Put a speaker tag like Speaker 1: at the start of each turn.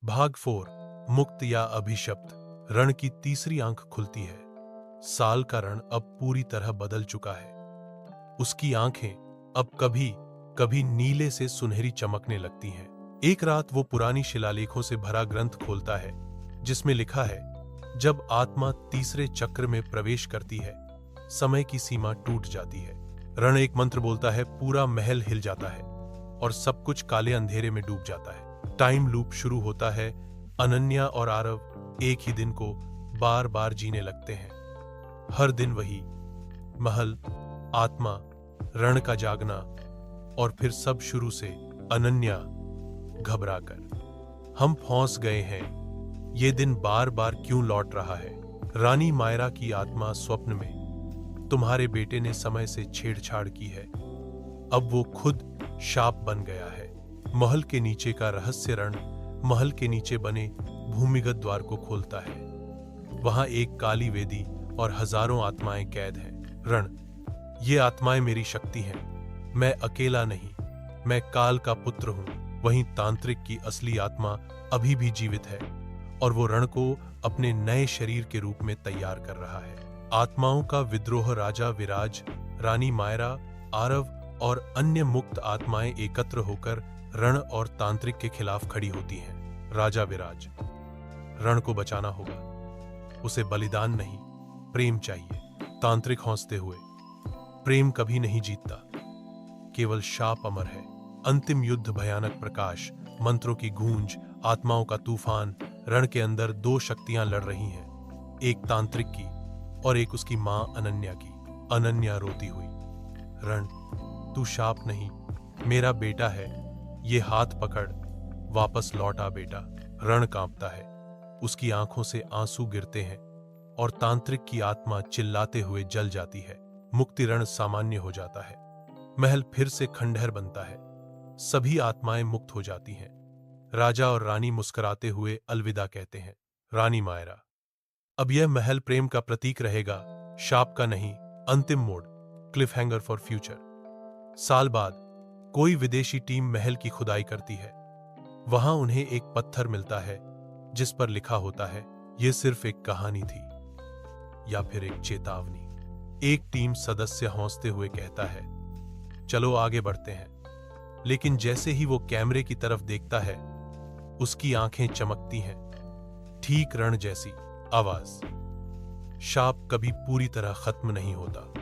Speaker 1: भाग 4 मुक्त या अभिशप्त। रण की तीसरी आंख खुलती है। साल का रण अब पूरी तरह बदल चुका है। उसकी आंखें अब कभी कभी नीले से सुनहरी चमकने लगती हैं। एक रात वो पुरानी शिलालेखों से भरा ग्रंथ खोलता है जिसमें लिखा है, जब आत्मा तीसरे चक्र में प्रवेश करती है समय की सीमा टूट जाती है। रण एक मंत्र बोलता है, पूरा महल हिल जाता है और सब कुछ काले अंधेरे में डूब जाता है। टाइम लूप शुरू होता है। अनन्या और आरव एक ही दिन को बार बार जीने लगते हैं। हर दिन वही महल, आत्मा, रण का जागना और फिर सब शुरू से। अनन्या घबराकर, हम फंस गए हैं, ये दिन बार बार क्यों लौट रहा है। रानी मायरा की आत्मा स्वप्न में, तुम्हारे बेटे ने समय से छेड़छाड़ की है, अब वो खुद शाप बन गया है। महल के नीचे का रहस्य रण महल के नीचे बने भूमिगत द्वार को खोलता है। वहां एक काली वेदी और हजारों आत्माएं कैद हैं। रण, ये आत्माएं मेरी शक्ति हैं, मैं अकेला नहीं, मैं काल का पुत्र हूं। वहीं तांत्रिक की असली आत्मा अभी भी जीवित है और वो रण को अपने नए शरीर के रूप में तैयार कर रहा है। आत्माओं का विद्रोह। राजा विराज, रानी मायरा, आरव और अन्य मुक्त आत्माएं एकत्र होकर रण और तांत्रिक के खिलाफ खड़ी होती हैं। राजा विराज, रण को बचाना होगा, उसे बलिदान नहीं, प्रेम चाहिए। तांत्रिक हौंसते हुए, प्रेम कभी नहीं जीतता, केवल शाप अमर है। अंतिम युद्ध। भयानक प्रकाश, मंत्रों की गूंज, आत्माओं का तूफान। रण के अंदर दो शक्तियां लड़ रही हैं, एक तांत्रिक की और एक उसकी मां अनन्या की। अनन्या रोती हुई, रण, तू शाप नहीं, मेरा बेटा है, ये हाथ पकड़, वापस लौट आ बेटा। रण कांपता है, उसकी आंखों से आंसू गिरते हैं और तांत्रिक की आत्मा चिल्लाते हुए जल जाती है। मुक्ति। रण सामान्य हो जाता है, महल फिर से खंडहर बनता है, सभी आत्माएं मुक्त हो जाती हैं। राजा और रानी मुस्कुराते हुए अलविदा कहते हैं। रानी मायरा, अब यह महल प्रेम का प्रतीक रहेगा, शाप का नहीं। अंतिम मोड़। Cliff hanger for future. साल बाद कोई विदेशी टीम महल की खुदाई करती है। वहां उन्हें एक पत्थर मिलता है जिस पर लिखा होता है, यह सिर्फ एक कहानी थी या फिर एक चेतावनी। एक टीम सदस्य हौंसते हुए कहता है, चलो आगे बढ़ते हैं। लेकिन जैसे ही वो कैमरे की तरफ देखता है, उसकी आंखें चमकती हैं, ठीक रण जैसी। आवाज, शाप कभी पूरी तरह खत्म नहीं होता।